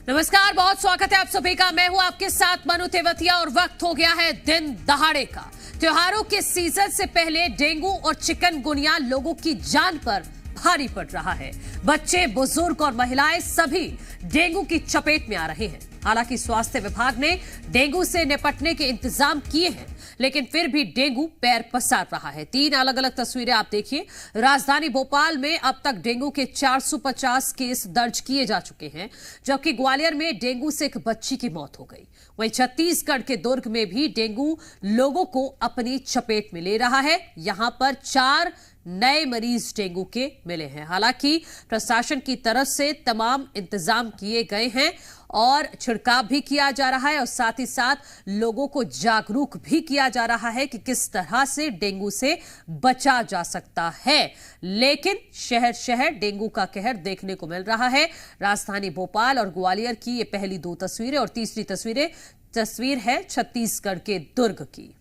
नमस्कार, बहुत स्वागत है आप सभी का। मैं हूं आपके साथ मनु तेवतिया और वक्त हो गया है दिन दहाड़े का। त्योहारों के सीजन से पहले डेंगू और चिकनगुनिया लोगों की जान पर भारी पड़ रहा है। बच्चे, बुजुर्ग और महिलाएं सभी डेंगू की चपेट में आ रहे हैं। हालांकि स्वास्थ्य विभाग ने डेंगू से निपटने के इंतजाम किए हैं, लेकिन फिर भी डेंगू पैर पसार रहा है। 3 अलग अलग तस्वीरें आप देखिए। राजधानी भोपाल में अब तक डेंगू के 450 केस दर्ज किए जा चुके हैं, जबकि ग्वालियर में डेंगू से एक बच्ची की मौत हो गई। वहीं छत्तीसगढ़ के दुर्ग में भी डेंगू लोगों को अपनी चपेट में ले रहा है। यहां पर 4 नए मरीज डेंगू के मिले हैं। हालांकि प्रशासन की तरफ से तमाम इंतजाम किए गए हैं और छिड़काव भी किया जा रहा है और साथ ही साथ लोगों को जागरूक भी किया जा रहा है कि किस तरह से डेंगू से बचा जा सकता है। लेकिन शहर शहर डेंगू का कहर देखने को मिल रहा है। राजधानी भोपाल और ग्वालियर की ये पहली 2 तस्वीरें और तीसरी तस्वीर है छत्तीसगढ़ के दुर्ग की।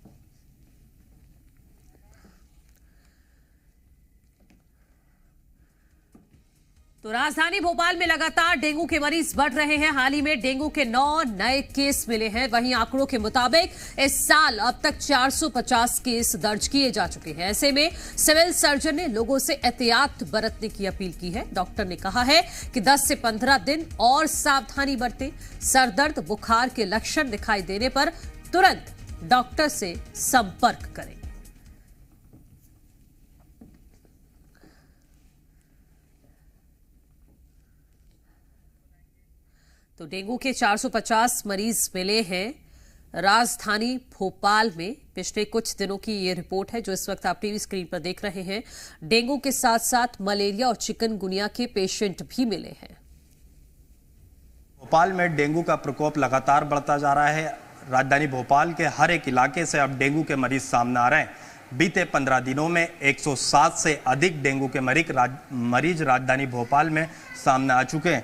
तो राजधानी भोपाल में लगातार डेंगू के मरीज बढ़ रहे हैं। हाल ही में डेंगू के 9 नए केस मिले हैं। वहीं आंकड़ों के मुताबिक इस साल अब तक 450 केस दर्ज किए जा चुके हैं। ऐसे में सिविल सर्जन ने लोगों से एहतियात बरतने की अपील की है। डॉक्टर ने कहा है कि 10 से 15 दिन और सावधानी बरतें। सरदर्द, बुखार के लक्षण दिखाई देने पर तुरंत डॉक्टर से संपर्क करें। तो डेंगू के 450 मरीज मिले हैं राजधानी भोपाल में। पिछले कुछ दिनों की ये रिपोर्ट है जो इस वक्त आप टीवी स्क्रीन पर देख रहे हैं। डेंगू के साथ साथ मलेरिया और चिकनगुनिया के पेशेंट भी मिले हैं। भोपाल में डेंगू का प्रकोप लगातार बढ़ता जा रहा है। राजधानी भोपाल के हर एक इलाके से अब डेंगू के मरीज सामने आ रहे हैं। बीते 15 दिनों में 107 से अधिक डेंगू के मरीज राजधानी भोपाल में सामने आ चुके हैं।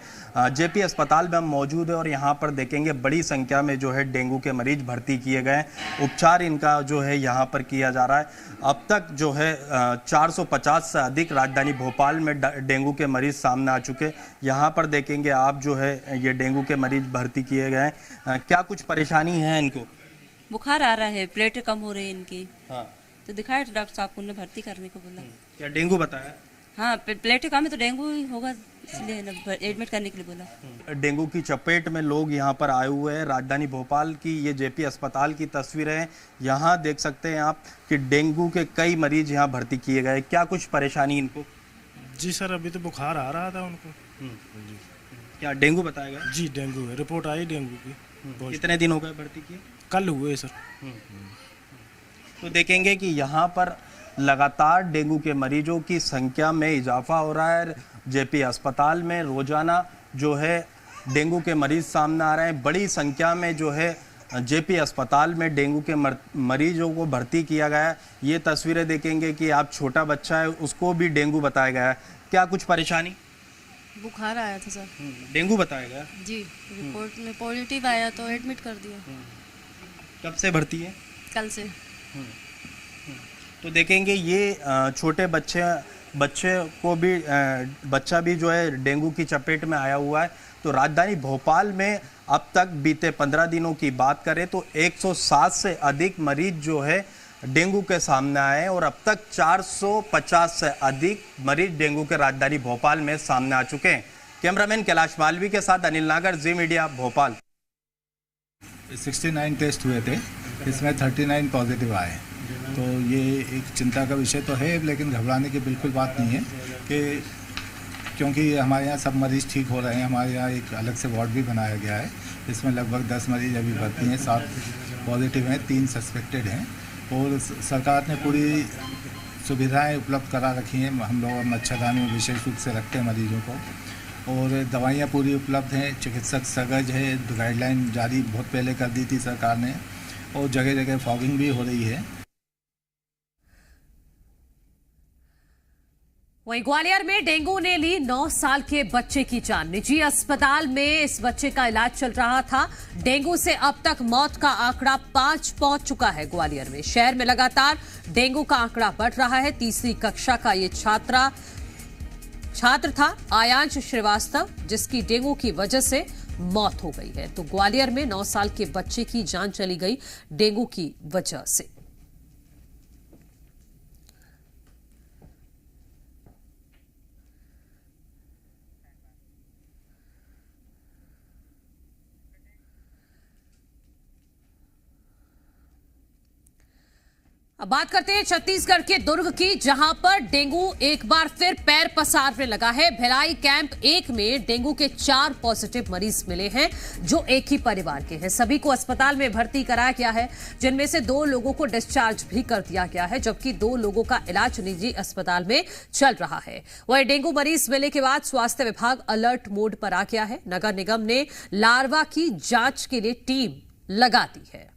जेपी अस्पताल में हम मौजूद है और यहाँ पर देखेंगे बड़ी संख्या में जो है डेंगू के मरीज भर्ती किए गए हैं। उपचार इनका जो है यहाँ पर किया जा रहा है। अब तक जो है 450 से अधिक राजधानी भोपाल में डेंगू के मरीज सामने आ चुके। यहाँ पर देखेंगे आप जो है ये डेंगू के मरीज भर्ती किए गए हैं। क्या कुछ परेशानी है इनको? बुखार आ रहा है, प्लेटें कम हो रही है इनकी। हाँ, तो दिखाया तो डॉक्टर साहब को, उन्होंने भर्ती करने को बोला। क्या डेंगू बताया? हाँ, प्लेटें कम है तो डेंगू ही होगा, इसलिए एडमिट करने के लिए बोला। डेंगू की चपेट में लोग यहाँ पर आए हुए हैं। राजधानी भोपाल की ये जेपी अस्पताल की तस्वीरें हैं। यहाँ देख सकते हैं आप कि डेंगू के कई मरीज यहाँ भर्ती किए गए। क्या कुछ परेशानी इनको? जी सर, अभी तो बुखार आ रहा था उनको। जी। क्या डेंगू बताया गया? जी डेंगू है, रिपोर्ट आई डेंगू की। कितने दिन हो गए भर्ती किए? कल हुए सर। तो देखेंगे कि यहाँ पर लगातार डेंगू के मरीजों की संख्या में इजाफा हो रहा है। जेपी अस्पताल में रोजाना जो है डेंगू के मरीज सामने आ रहे हैं। बड़ी संख्या में जो है जेपी अस्पताल में डेंगू के मरीजों को भर्ती किया गया है। ये तस्वीरें देखेंगे कि आप छोटा बच्चा है, उसको भी डेंगू बताया गया है। क्या कुछ परेशानी? बुखार आया था सर। डेंगू बताया गया? जी, रिपोर्ट में पॉजिटिव आया तो एडमिट कर दिया। कब से भर्ती है? कल से। तो देखेंगे ये छोटे बच्चा भी जो है डेंगू की चपेट में आया हुआ है। तो राजधानी भोपाल में अब तक बीते 15 दिनों की बात करें तो 107 से अधिक मरीज जो है डेंगू के सामने आए हैं और अब तक 450 से अधिक मरीज डेंगू के राजधानी भोपाल में सामने आ चुके हैं। कैमरामैन कैलाश मालवी के साथ अनिल नागर, जी मीडिया, भोपाल। 69 टेस्ट हुए थे, इसमें 39 पॉजिटिव आए। तो ये एक चिंता का विषय तो है, लेकिन घबराने की बिल्कुल बात नहीं है कि क्योंकि हमारे यहाँ सब मरीज़ ठीक हो रहे हैं। हमारे यहाँ एक अलग से वार्ड भी बनाया गया है, इसमें लगभग 10 मरीज अभी भर्ती हैं, 7 पॉजिटिव हैं, 3 सस्पेक्टेड हैं। और सरकार ने पूरी सुविधाएं उपलब्ध करा रखी हैं। हम लोग मच्छरदानी में विशेष रूप से रखते हैं मरीजों को, और दवाइयाँ पूरी उपलब्ध हैं। चिकित्सक सगज है, गाइडलाइन जारी बहुत पहले कर दी थी सरकार ने, और जगह जगह फॉगिंग भी हो रही है। वहीं ग्वालियर में डेंगू ने ली 9 साल के बच्चे की जान। निजी अस्पताल में इस बच्चे का इलाज चल रहा था। डेंगू से अब तक मौत का आंकड़ा 5 पहुंच चुका है। ग्वालियर में शहर में लगातार डेंगू का आंकड़ा बढ़ रहा है। तीसरी कक्षा का ये छात्रा छात्र था आयांश श्रीवास्तव, जिसकी डेंगू की वजह से मौत हो गई है। तो ग्वालियर में 9 साल के बच्चे की जान चली गई डेंगू की वजह से। अब बात करते हैं छत्तीसगढ़ के दुर्ग की, जहां पर डेंगू एक बार फिर पैर पसारने लगा है। भिलाई कैंप 1 में डेंगू के 4 पॉजिटिव मरीज मिले हैं, जो एक ही परिवार के हैं। सभी को अस्पताल में भर्ती कराया गया है, जिनमें से 2 लोगों को डिस्चार्ज भी कर दिया गया है, जबकि 2 लोगों का इलाज निजी अस्पताल में चल रहा है। वहीं डेंगू मरीज मिलने के बाद स्वास्थ्य विभाग अलर्ट मोड पर आ गया है। नगर निगम ने लार्वा की जांच के लिए टीम लगा दी है।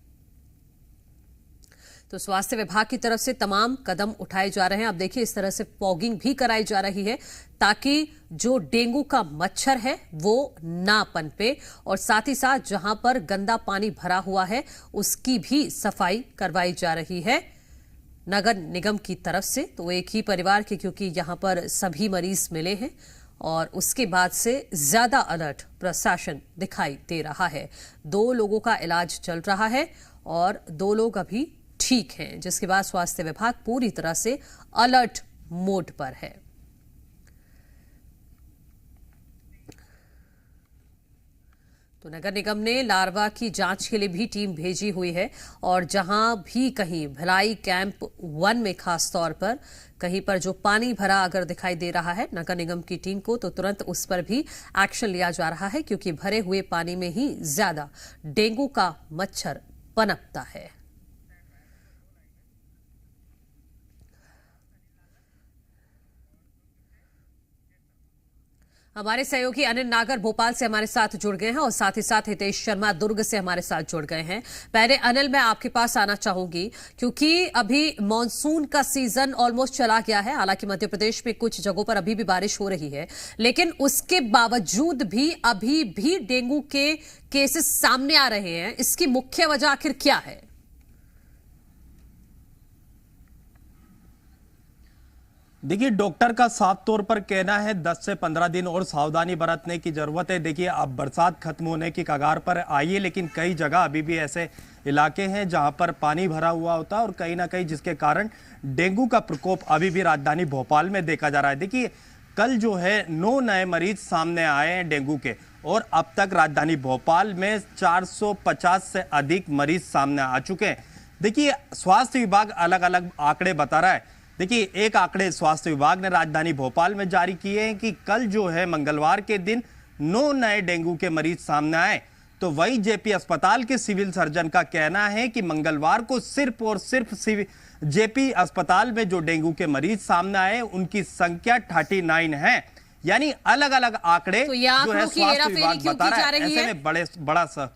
तो स्वास्थ्य विभाग की तरफ से तमाम कदम उठाए जा रहे हैं। अब देखिए, इस तरह से फॉगिंग भी कराई जा रही है, ताकि जो डेंगू का मच्छर है वो ना पनपे, और साथ ही साथ जहां पर गंदा पानी भरा हुआ है उसकी भी सफाई करवाई जा रही है नगर निगम की तरफ से। तो एक ही परिवार के, क्योंकि यहां पर सभी मरीज मिले हैं, और उसके बाद से ज्यादा अलर्ट प्रशासन दिखाई दे रहा है। 2 लोगों का इलाज चल रहा है और 2 लोग अभी ठीक है, जिसके बाद स्वास्थ्य विभाग पूरी तरह से अलर्ट मोड पर है। तो नगर निगम ने लार्वा की जांच के लिए भी टीम भेजी हुई है, और जहां भी कहीं भिलाई कैंप 1 में खास तौर पर कहीं पर जो पानी भरा अगर दिखाई दे रहा है नगर निगम की टीम को, तो तुरंत उस पर भी एक्शन लिया जा रहा है, क्योंकि भरे हुए पानी में ही ज्यादा डेंगू का मच्छर पनपता है। हमारे सहयोगी अनिल नागर भोपाल से हमारे साथ जुड़ गए हैं, और साथ ही साथ हितेश शर्मा दुर्ग से हमारे साथ जुड़ गए हैं। पहले अनिल, मैं आपके पास आना चाहूंगी, क्योंकि अभी मॉनसून का सीजन ऑलमोस्ट चला गया है। हालांकि मध्य प्रदेश में कुछ जगहों पर अभी भी बारिश हो रही है, लेकिन उसके बावजूद भी अभी भी डेंगू के केसेस सामने आ रहे हैं। इसकी मुख्य वजह आखिर क्या है? देखिए, डॉक्टर का साफ तौर पर कहना है 10 से 15 दिन और सावधानी बरतने की जरूरत है। देखिए, अब बरसात खत्म होने की कगार पर आई है, लेकिन कई जगह अभी भी ऐसे इलाके हैं जहां पर पानी भरा हुआ होता है, और कहीं ना कहीं जिसके कारण डेंगू का प्रकोप अभी भी राजधानी भोपाल में देखा जा रहा है। देखिए, कल जो है 9 नए मरीज सामने आए हैं डेंगू के, और अब तक राजधानी भोपाल में 450 से अधिक मरीज सामने आ चुके हैं। देखिए, स्वास्थ्य विभाग अलग अलग आंकड़े बता रहा है। देखिए, एक आंकड़े स्वास्थ्य विभाग ने राजधानी भोपाल में जारी किए हैं कि कल जो है मंगलवार के दिन 9 नए डेंगू के मरीज सामने आए। तो वही जेपी अस्पताल के सिविल सर्जन का कहना है कि मंगलवार को सिर्फ और सिर्फ जेपी अस्पताल में जो डेंगू के मरीज सामने आए उनकी संख्या 39 है। यानी अलग अलग आंकड़े तो जो है स्वास्थ्य विभाग बता रहा है। ऐसे में बड़ा सा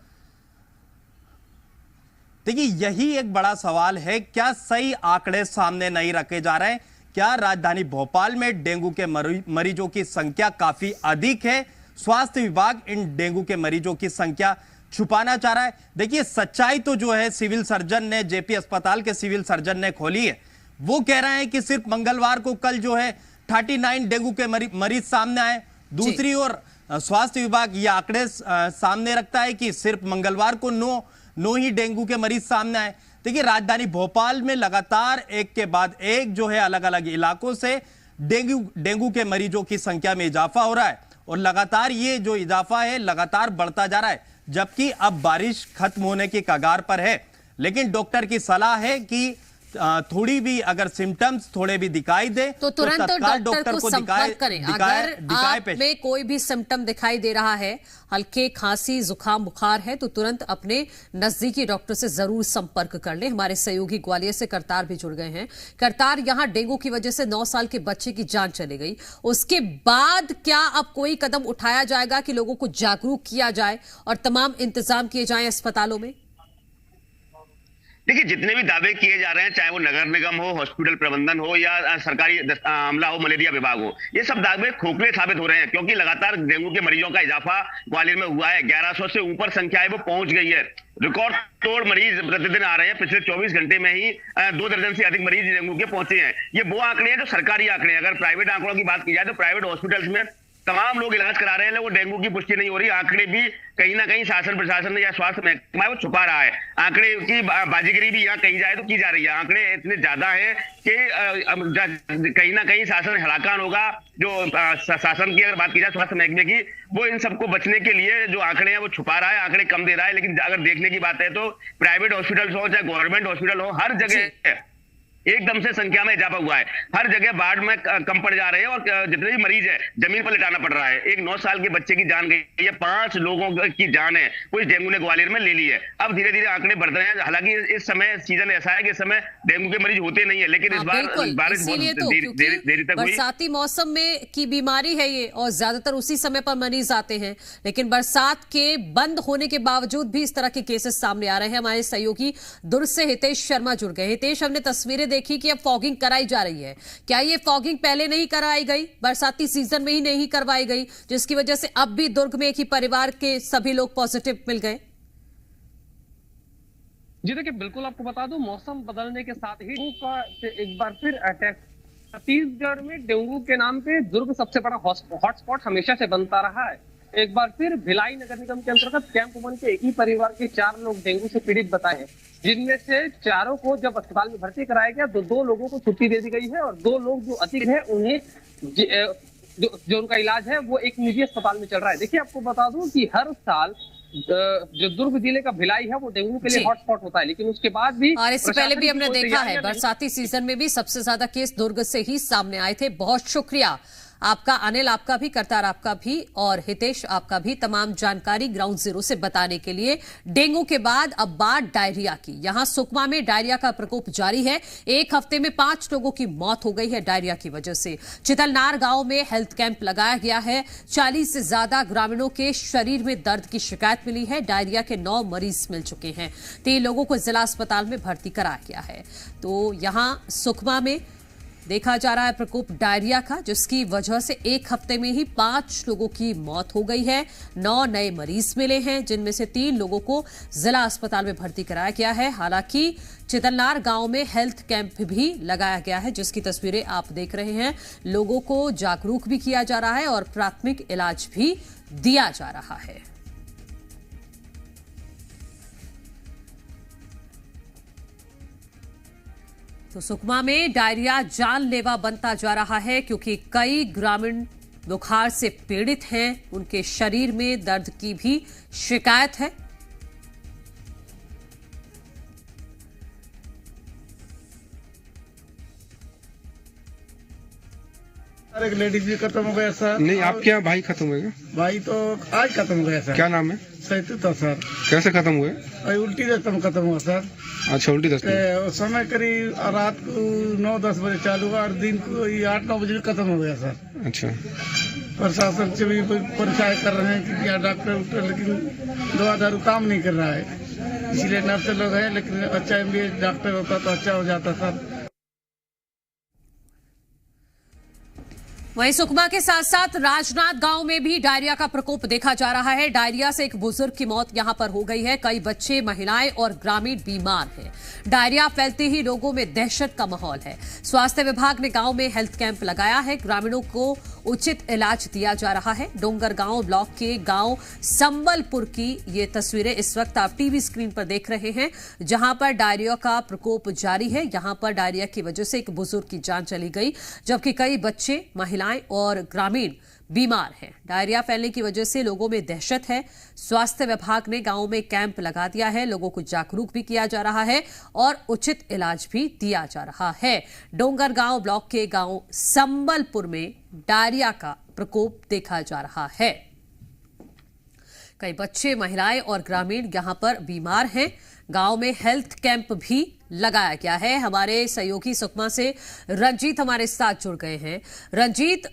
देखिए, यही एक बड़ा सवाल है, क्या सही आंकड़े सामने नहीं रखे जा रहे हैं? क्या राजधानी भोपाल में डेंगू के मरीजों की संख्या काफी अधिक है? स्वास्थ्य विभाग इन डेंगू के मरीजों की संख्या छुपाना चाह रहा है। देखिए, सच्चाई तो जो है सिविल सर्जन ने, जेपी अस्पताल के सिविल सर्जन ने खोली है। वो कह रहे हैं कि सिर्फ मंगलवार को कल जो है 39 डेंगू के मरीज सामने आए। दूसरी ओर स्वास्थ्य विभाग ये आंकड़े सामने रखता है कि सिर्फ मंगलवार को 9 ही डेंगू के मरीज सामने आए। देखिए, राजधानी भोपाल में लगातार एक के बाद एक जो है अलग अलग इलाकों से डेंगू के मरीजों की संख्या में इजाफा हो रहा है, और लगातार ये जो इजाफा है लगातार बढ़ता जा रहा है, जबकि अब बारिश खत्म होने की कगार पर है। लेकिन डॉक्टर की सलाह है कि थोड़ी भी अगर सिम्टम्स थोड़े भी दिखाई दे तो तुरंत डॉक्टर को संपर्क करें। अगर आप में कोई भी सिम्टम दिखाई दे रहा है, हल्के खांसी, जुकाम, बुखार है, तो तुरंत अपने नजदीकी डॉक्टर से जरूर संपर्क कर लें। हमारे सहयोगी ग्वालियर से करतार भी जुड़ गए हैं। करतार, यहां डेंगू की वजह से 9 साल के बच्चे की जान चली गई, उसके बाद क्या अब कोई कदम उठाया जाएगा कि लोगों को जागरूक किया जाए और तमाम इंतजाम किए जाएं अस्पतालों में? देखिए, जितने भी दावे किए जा रहे हैं, चाहे वो नगर निगम हो, हॉस्पिटल प्रबंधन हो या सरकारी अमला हो, मलेरिया विभाग हो, ये सब दावे खोखले साबित हो रहे हैं, क्योंकि लगातार डेंगू के मरीजों का इजाफा ग्वालियर में हुआ है। 1100 से ऊपर संख्या है वो पहुंच गई है। रिकॉर्ड तोड़ मरीज प्रतिदिन आ रहे हैं। पिछले 24 घंटे में ही 2 दर्जन से अधिक मरीज डेंगू के पहुंचे हैं। ये वो आंकड़े हैं जो सरकारी आंकड़े हैं। अगर प्राइवेट आंकड़ों की बात की जाए तो प्राइवेट हॉस्पिटल्स में तमाम लोग इलाज करा रहे हैं, वो डेंगू की पुष्टि नहीं हो रही। आंकड़े भी कहीं ना कहीं शासन प्रशासन या स्वास्थ्य महकमा वो छुपा रहा है। आंकड़े की बाजीगरी भी यहाँ कही जाए तो की जा रही है। आंकड़े इतने ज्यादा है कि कहीं ना कहीं शासन हलाकान होगा। जो शासन की अगर बात की जाए स्वास्थ्य महकमे की, वो इन सबको बचने के लिए जो आंकड़े हैं वो छुपा रहा है, आंकड़े कम दे रहा है। लेकिन अगर देखने की बात है तो प्राइवेट हॉस्पिटल हो चाहे गवर्नमेंट हॉस्पिटल हो, हर जगह एकदम से संख्या में इजाफा हुआ है। हर जगह वार्ड में कम पड़ जा रहे हैं और जितने भी मरीज है जमीन पर लिटाना पड़ रहा है। एक 9 साल के बच्चे की जान गई है, 5 लोगों की जान है कुछ डेंगू ने ग्वालियर में ले ली है। अब धीरे धीरे आंकड़े बढ़ रहे हैं। हालांकि इस समय सीजन ऐसा है कि इस समय डेंगू के मरीज होते नहीं है, लेकिन इस बार बारिश बहुत देरी तक हुई। बरसाती मौसम में की बीमारी है ये, और ज्यादातर उसी समय पर मरीज आते हैं। लेकिन बरसात के बंद होने के बावजूद भी इस तरह के केसेस सामने आ रहे हैं। हमारे सहयोगी दुर्ग से हितेश शर्मा जुड़ गए। हितेश, हमने तस्वीरें देखी कि अब फॉगिंग कराई जा रही है। क्या ये फॉगिंग पहले नहीं कराई गई, बरसाती सीजन में ही नहीं करवाई गई, जिसकी वजह से अब भी दुर्ग में एक ही परिवार के सभी लोग पॉजिटिव मिल गए? जी देखिए, बिल्कुल आपको बता दूं, मौसम बदलने के साथ ही का एक बार फिर अटैक। छत्तीसगढ़ में डेंगू के नाम पे दुर्ग सबसे बड़ा हॉटस्पॉट हमेशा से बनता रहा है। एक बार फिर भिलाई नगर निगम के अंतर्गत कैंप वन के एक ही परिवार के 4 लोग डेंगू से पीड़ित बताए हैं, जिनमें से 4 को जब अस्पताल में भर्ती कराया गया तो 2 लोगों को छुट्टी दे दी गई है और 2 लोग जो अधिक है उन्हें जो उनका इलाज है वो एक निजी अस्पताल में चल रहा है। देखिए, आपको बता दूं कि हर साल जो दुर्ग जिले का भिलाई है वो डेंगू के लिए हॉटस्पॉट होता है, लेकिन उसके बाद भी और इससे पहले भी हमने देखा है बरसाती सीजन में भी सबसे ज्यादा केस दुर्ग से ही सामने आए थे। बहुत शुक्रिया आपका अनिल, आपका भी, करतार आपका भी, और हितेश आपका भी, तमाम जानकारी ग्राउंड जीरो से बताने के लिए। डेंगू के बाद अब बात डायरिया की। यहां सुकमा में डायरिया का प्रकोप जारी है। एक हफ्ते में 5 लोगों की मौत हो गई है डायरिया की वजह से। चितलनार गांव में हेल्थ कैंप लगाया गया है। 40 से ज्यादा ग्रामीणों के शरीर में दर्द की शिकायत मिली है। डायरिया के 9 मरीज मिल चुके हैं। 3 लोगों को जिला अस्पताल में भर्ती कराया गया है। तो यहां सुकमा में देखा जा रहा है प्रकोप डायरिया का, जिसकी वजह से एक हफ्ते में ही 5 लोगों की मौत हो गई है। 9 नए मरीज मिले हैं, जिनमें से 3 लोगों को जिला अस्पताल में भर्ती कराया गया है। हालांकि चितलनार गांव में हेल्थ कैंप भी लगाया गया है, जिसकी तस्वीरें आप देख रहे हैं। लोगों को जागरूक भी किया जा रहा है और प्राथमिक इलाज भी दिया जा रहा है। तो सुकमा में डायरिया जानलेवा बनता जा रहा है, क्योंकि कई ग्रामीण बुखार से पीड़ित हैं। उनके शरीर में दर्द की भी शिकायत है। एक लेडीज भी खत्म हो गया सर। नहीं, आपके यहाँ भाई खत्म हो गया? भाई तो आज खत्म हो गया सर। क्या नाम है? सैतु था सर। कैसे खत्म हुए? उल्टी दस्तम खत्म हुआ सर। अच्छा, उल्टी दस्तम। समय करीब रात को 9-10 बजे चालू हुआ और दिन को 8-9 बजे खत्म हो गया सर। अच्छा, प्रशासन से भी परेशान कर रहे हैं कि क्या डॉक्टर लेकिन दवा दारू काम नहीं कर रहा है। इसलिए नर्स लोग हैं, लेकिन अच्छा MBBS डॉक्टर होता तो अच्छा हो जाता सर। वहीं सुकमा के साथ साथ राजनाथ गांव में भी डायरिया का प्रकोप देखा जा रहा है। डायरिया से एक बुजुर्ग की मौत यहां पर हो गई है। कई बच्चे, महिलाएं और ग्रामीण बीमार हैं। डायरिया फैलते ही लोगों में दहशत का माहौल है। स्वास्थ्य विभाग ने गांव में हेल्थ कैंप लगाया है। ग्रामीणों को उचित इलाज दिया जा रहा है। डोंगरगांव ब्लॉक के गांव संबलपुर की ये तस्वीरें इस वक्त आप टीवी स्क्रीन पर देख रहे हैं, जहां पर डायरिया का प्रकोप जारी है। यहां पर डायरिया की वजह से एक बुजुर्ग की जान चली गई, जबकि कई बच्चे, महिलाएं और ग्रामीण बीमार हैं। डायरिया फैलने की वजह से लोगों में दहशत है। स्वास्थ्य विभाग ने गांव में कैंप लगा दिया है। लोगों को जागरूक भी किया जा रहा है और उचित इलाज भी दिया जा रहा है। डोंगरगांव ब्लॉक के गांव संबलपुर में डायरिया का प्रकोप देखा जा रहा है। कई बच्चे, महिलाएं और ग्रामीण यहां पर बीमार हैं। गांव में हेल्थ कैंप भी लगाया गया है। हमारे सहयोगी सुकमा से रंजीत हमारे साथ जुड़ गए हैं। रंजीत,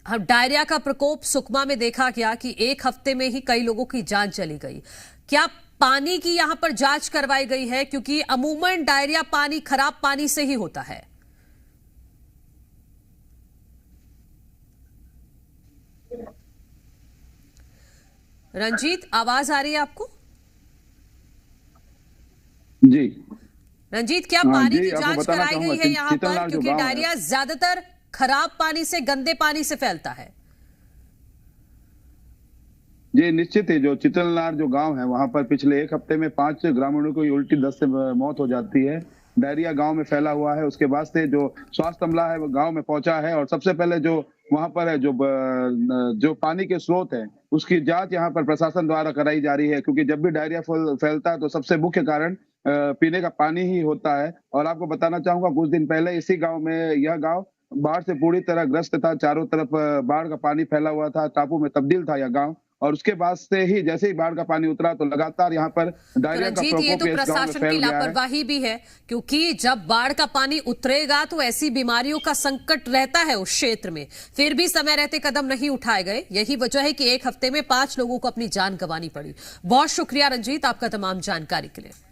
डायरिया का प्रकोप सुकमा में देखा गया कि एक हफ्ते में ही कई लोगों की जान चली गई। क्या पानी की यहां पर जांच करवाई गई है, क्योंकि अमूमन डायरिया पानी खराब पानी से ही होता है। रंजीत, आवाज आ रही है आपको? जी रंजीत, क्या पानी की आपको जांच बताना कराई गई चाहूंगा है यहाँ पर? चितलनार जो क्योंकि गांव है। डायरिया ज्यादातर खराब पानी से, गंदे पानी से फैलता है। जी निश्चित ही, जो चितलनार जो गांव है वहां पर पिछले एक हफ्ते में 5 ग्रामीणों को उल्टी दस्त से मौत हो जाती है। डायरिया गांव में फैला हुआ है। उसके बाद से जो स्वास्थ्य अमला है वो गांव में पहुंचा है और सबसे पहले जो वहां पर है जो पानी के स्रोत है उसकी जांच यहां पर प्रशासन द्वारा कराई जा रही है, क्योंकि जब भी डायरिया फैलता है तो सबसे मुख्य कारण पीने का पानी ही होता है। और आपको बताना चाहूंगा, कुछ दिन पहले इसी गांव में, यह गांव बाढ़ से पूरी तरह ग्रस्त था। चारों तरफ बाढ़ का पानी फैला हुआ था, टापू में तब्दील था यह गांव। और उसके बाद से ही जैसे ही बाढ़ का पानी उतरा तो लगातार यहाँ पर डायरिया का प्रकोप ये तो प्रशासन की लापरवाही भी है, क्योंकि जब बाढ़ का पानी उतरेगा तो ऐसी बीमारियों का संकट रहता है उस क्षेत्र में, फिर भी समय रहते कदम नहीं उठाए गए। यही वजह है कि एक हफ्ते में 5 लोगों को अपनी जान गंवानी पड़ी। बहुत शुक्रिया रंजीत आपका तमाम जानकारी के लिए।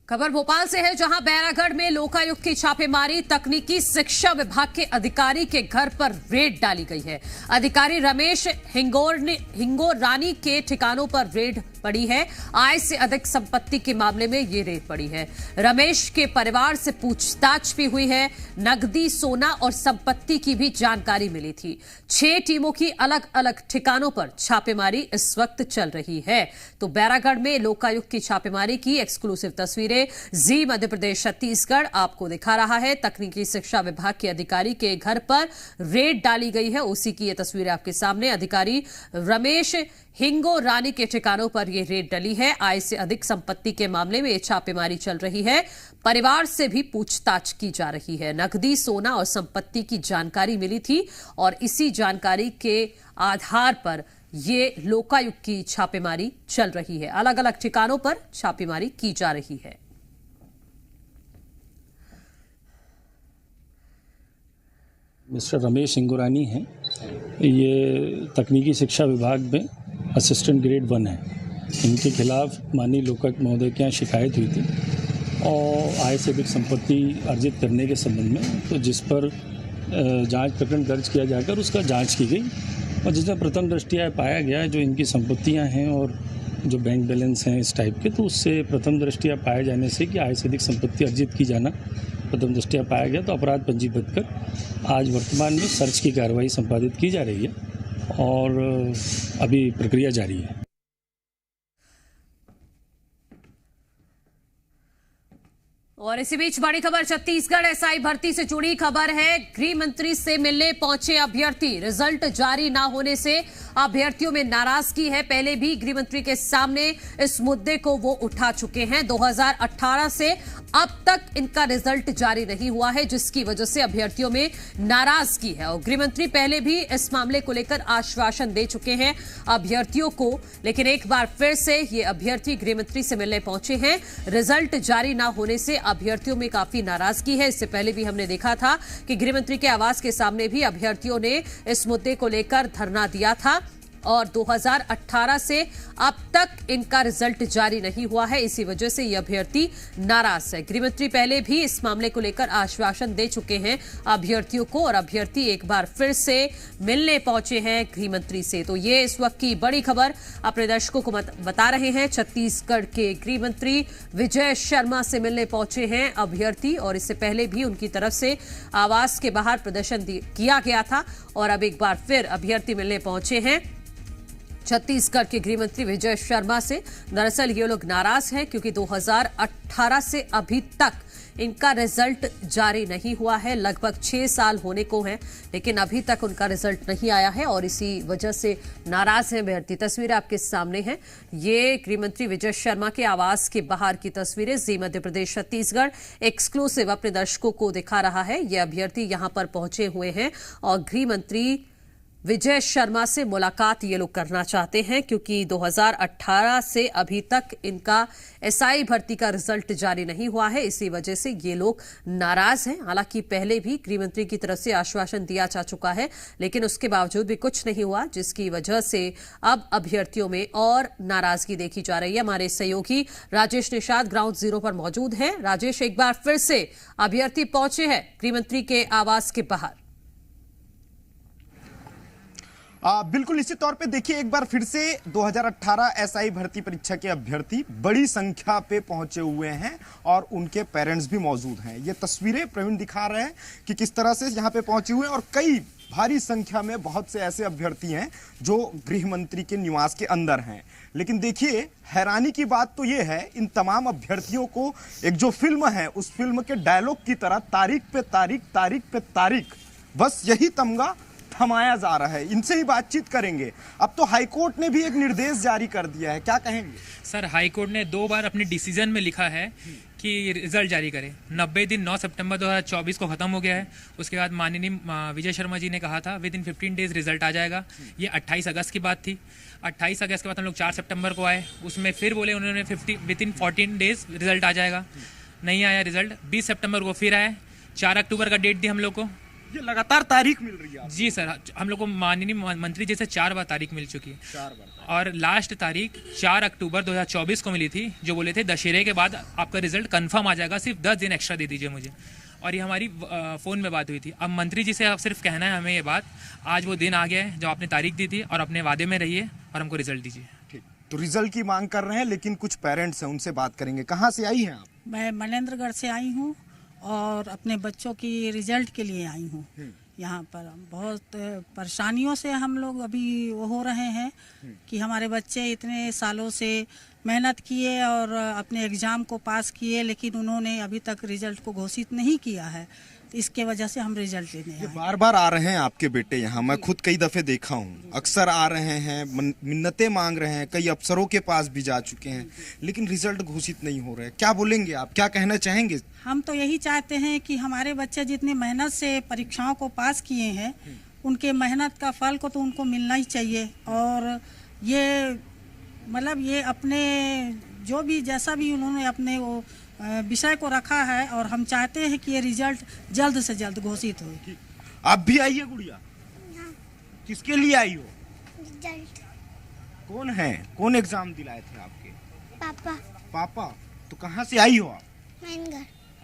खबर भोपाल से है, जहां बैरागढ़ में लोकायुक्त की छापेमारी, तकनीकी शिक्षा विभाग के अधिकारी के घर पर रेड डाली गई है। अधिकारी रमेश हिंगोर रानी के ठिकानों पर रेड पड़ी है। आय से अधिक संपत्ति के मामले में ये रेड पड़ी है। रमेश के परिवार से पूछताछ भी हुई है। नकदी, सोना और संपत्ति की भी जानकारी मिली थी। 6 टीमों की अलग अलग ठिकानों पर छापेमारी इस वक्त चल रही है। तो बैरागढ़ में लोकायुक्त की छापेमारी की एक्सक्लूसिव तस्वीरें जी मध्य प्रदेश छत्तीसगढ़ आपको दिखा रहा है। तकनीकी शिक्षा विभाग के अधिकारी के घर पर रेड डाली गई है, उसी की ये तस्वीरें आपके सामने। अधिकारी रमेश हिंगो रानी के ठिकानों पर यह रेड डली है। आय से अधिक संपत्ति के मामले में यह छापेमारी चल रही है। परिवार से भी पूछताछ की जा रही है। नकदी, सोना और संपत्ति की जानकारी मिली थी और इसी जानकारी के आधार पर ये लोकायुक्त की छापेमारी चल रही है। अलग अलग ठिकानों पर छापेमारी की जा रही है। मिस्टर रमेश हिंगोरानी हैं, ये तकनीकी शिक्षा विभाग में असिस्टेंट ग्रेड 1 है। इनके खिलाफ माननीय लोकायुक्त महोदय के यहाँ शिकायत हुई थी और आय से अधिक संपत्ति अर्जित करने के संबंध में, तो जिस पर जांच प्रकरण दर्ज किया जाकर उसका जांच की गई और जिसमें प्रथम दृष्टया पाया गया जो इनकी संपत्तियां हैं और जो बैंक बैलेंस हैं इस टाइप के, तो उससे प्रथम दृष्टया पाए जाने से कि आय से अधिक संपत्ति अर्जित की जाना प्रथम दृष्टया पाया गया, तो अपराध पंजीबद्ध कर आज वर्तमान में सर्च की कार्रवाई संपादित की जा रही है और अभी प्रक्रिया जारी है। और इसी बीच बड़ी खबर, छत्तीसगढ़ एसआई भर्ती से जुड़ी खबर है। गृह मंत्री से मिलने पहुंचे अभ्यर्थी, रिजल्ट जारी ना होने से अभ्यर्थियों में नाराजगी है। पहले भी गृह मंत्री के सामने इस मुद्दे को वो उठा चुके हैं। 2018 से अब तक इनका रिजल्ट जारी नहीं हुआ है, जिसकी वजह से अभ्यर्थियों में नाराजगी है। और गृह मंत्री पहले भी इस मामले को लेकर आश्वासन दे चुके हैं अभ्यर्थियों को, लेकिन एक बार फिर से ये अभ्यर्थी गृह मंत्री से मिलने पहुंचे हैं। रिजल्ट जारी ना होने से अभ्यर्थियों में काफी नाराजगी है। इससे पहले भी हमने देखा था कि गृह मंत्री के आवास के सामने भी अभ्यर्थियों ने इस मुद्दे को लेकर धरना दिया था और 2018 से अब तक इनका रिजल्ट जारी नहीं हुआ है। इसी वजह से ये अभ्यर्थी नाराज है। गृह मंत्री पहले भी इस मामले को लेकर आश्वासन दे चुके हैं अभ्यर्थियों को और अभ्यर्थी एक बार फिर से मिलने पहुंचे हैं गृह मंत्री से। तो ये इस वक्त की बड़ी खबर अपने दर्शकों को बता रहे हैं। छत्तीसगढ़ के गृह मंत्री विजय शर्मा से मिलने पहुंचे हैं अभ्यर्थी और इससे पहले भी उनकी तरफ से आवास के बाहर प्रदर्शन किया गया था और अब एक बार फिर अभ्यर्थी मिलने पहुंचे हैं छत्तीसगढ़ के गृह मंत्री विजय शर्मा से। दरअसल ये लोग नाराज हैं क्योंकि 2018 से अभी तक इनका रिजल्ट जारी नहीं हुआ है। लगभग 6 साल होने को हैं, लेकिन अभी तक उनका रिजल्ट नहीं आया है और इसी वजह से नाराज हैं अभ्यर्थी। तस्वीरें आपके सामने हैं, ये गृह मंत्री विजय शर्मा के आवास के बाहर की तस्वीरें। जी मध्य प्रदेश छत्तीसगढ़ एक्सक्लूसिव अपने दर्शकों को दिखा रहा है। ये अभ्यर्थी यहां पर पहुंचे हुए हैं और गृह मंत्री विजय शर्मा से मुलाकात ये लोग करना चाहते हैं, क्योंकि 2018 से अभी तक इनका एसआई भर्ती का रिजल्ट जारी नहीं हुआ है। इसी वजह से ये लोग नाराज हैं। हालांकि पहले भी गृह मंत्री की तरफ से आश्वासन दिया जा चुका है, लेकिन उसके बावजूद भी कुछ नहीं हुआ, जिसकी वजह से अब अभ्यर्थियों में और नाराजगी देखी जा रही है। हमारे सहयोगी राजेश निषाद ग्राउंड जीरो पर मौजूद हैं। राजेश, एक बार फिर से अभ्यर्थी पहुंचे हैं गृह मंत्री के आवास के बाहर। बिल्कुल निश्चित तौर पे देखिए, एक बार फिर से 2018 एसआई भर्ती परीक्षा के अभ्यर्थी बड़ी संख्या पे पहुंचे हुए हैं और उनके पेरेंट्स भी मौजूद हैं। ये तस्वीरें प्रवीण दिखा रहे हैं कि किस तरह से यहाँ पे पहुंचे हुए हैं और कई भारी संख्या में बहुत से ऐसे अभ्यर्थी हैं जो गृह मंत्री के निवास के अंदर हैं। लेकिन देखिए, हैरानी की बात तो ये है, इन तमाम अभ्यर्थियों को एक जो फिल्म है उस फिल्म के डायलॉग की तरह तारीख पे तारीख, तारीख पे तारीख, बस यही तमगा थमाया जा रहा है। इनसे ही बातचीत करेंगे। अब तो हाईकोर्ट ने भी एक निर्देश जारी कर दिया है, क्या कहेंगे? सर, हाईकोर्ट ने 2 बार अपने डिसीजन में लिखा है कि रिजल्ट जारी करे। 90 दिन 9 सितंबर 2024 को खत्म हो गया है। उसके बाद माननीय विजय शर्मा जी ने कहा था विद इन 15 डेज रिजल्ट आ जाएगा। ये 28 अगस्त की बात थी। 28 अगस्त के बाद हम लोग 4 सितंबर को आए, उसमें फिर बोले उन्होंने विद इन 14 डेज रिजल्ट आ जाएगा। नहीं आया रिजल्ट। 20 सितंबर को फिर आए, 4 अक्टूबर का डेट दी हम लोग को। ये लगातार तारीख मिल रही है? जी सर, हम लोग को माननीय मंत्री जी से 4 बार तारीख मिल चुकी है। 4 बार। और लास्ट तारीख 4 अक्टूबर 2024 को मिली थी, जो बोले थे दशहरे के बाद आपका रिजल्ट कंफर्म आ जाएगा, सिर्फ 10 दिन एक्स्ट्रा दे दीजिए मुझे। और ये हमारी फ़ोन में बात हुई थी। अब मंत्री जी से आप सिर्फ कहना है हमें ये बात, आज वो दिन आ गया है जो आपने तारीख दी थी, और अपने वादे में रहिए और हमको रिजल्ट दीजिए। ठीक, तो रिजल्ट की मांग कर रहे हैं, लेकिन कुछ पेरेंट्स हैं, उनसे बात करेंगे। कहाँ से आई हैं आप? मैं मनेंद्रगढ़ से आई हूँ और अपने बच्चों की रिजल्ट के लिए आई हूँ। यहाँ पर बहुत परेशानियों से हम लोग अभी वो हो रहे हैं कि हमारे बच्चे इतने सालों से मेहनत किए और अपने एग्ज़ाम को पास किए, लेकिन उन्होंने अभी तक रिजल्ट को घोषित नहीं किया है। तो इसके वजह से हम रिजल्ट लेने आए। बार बार आ रहे हैं आपके बेटे यहाँ, मैं खुद कई दफ़े देखा हूँ, अक्सर आ रहे हैं, मिन्नतें मांग रहे हैं, कई अफसरों के पास भी जा चुके हैं, लेकिन रिजल्ट घोषित नहीं हो रहे हैं। क्या बोलेंगे आप, क्या कहना चाहेंगे? हम तो यही चाहते हैं कि हमारे बच्चे जितनी मेहनत से परीक्षाओं को पास किए हैं, उनके मेहनत का फल को तो उनको मिलना ही चाहिए। और ये मतलब ये अपने जो भी जैसा भी उन्होंने अपने वो विषय को रखा है, और हम चाहते हैं कि ये रिजल्ट जल्द से जल्द घोषित हो। आप भी आई है गुड़िया? किसके लिए आई हो? रिजल्ट। कौन है, कौन एग्जाम दिलाए थे आपके? पापा। पापा? तो कहाँ से आई हो आप?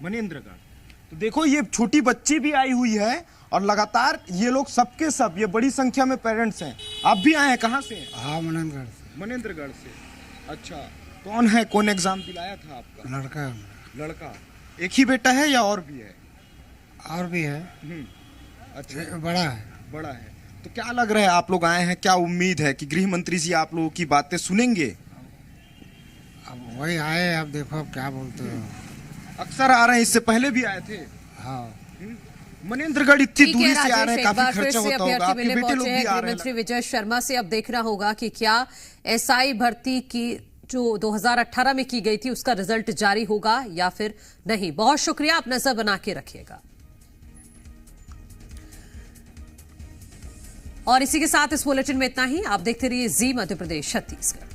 मनेंद्रगढ़। तो देखो, ये छोटी बच्ची भी आई हुई है और लगातार ये लोग सबके सब, ये बड़ी संख्या में पेरेंट्स हैं। आप भी आए हैं? कहाँ से? हाँ, मनेंद्रगढ़ से। मनेंद्रगढ़ से। अच्छा, कौन है, कौन एग्जाम दिलाया था आपका? लड़का। लड़का? एक ही बेटा है या और भी है? और भी है। अच्छा, बड़ा है। बड़ा है। तो क्या लग रहा है, आप लोग आए हैं, क्या उम्मीद है कि गृह मंत्री जी आप लोगों की बातें सुनेंगे? अब वही आए, अब देखो अब क्या बोलते हो। अक्सर आ रहे हैं, इससे पहले भी आए थे? हाँ। मनेंद्रगढ़ इतनी दूरी से आ रहे हैं, काफी खर्चा होता होगा, आपके बेटे लोग भी आ रहे हैं। मंत्री विजय शर्मा से अब देखना होगा कि क्या एसआई भर्ती की जो 2018 में की गई थी उसका रिजल्ट जारी होगा या फिर नहीं। बहुत शुक्रिया, आप नजर बना के रखिएगा। और इसी के साथ इस बुलेटिन में इतना ही। आप देखते रहिए जी मध्य प्रदेश छत्तीसगढ़।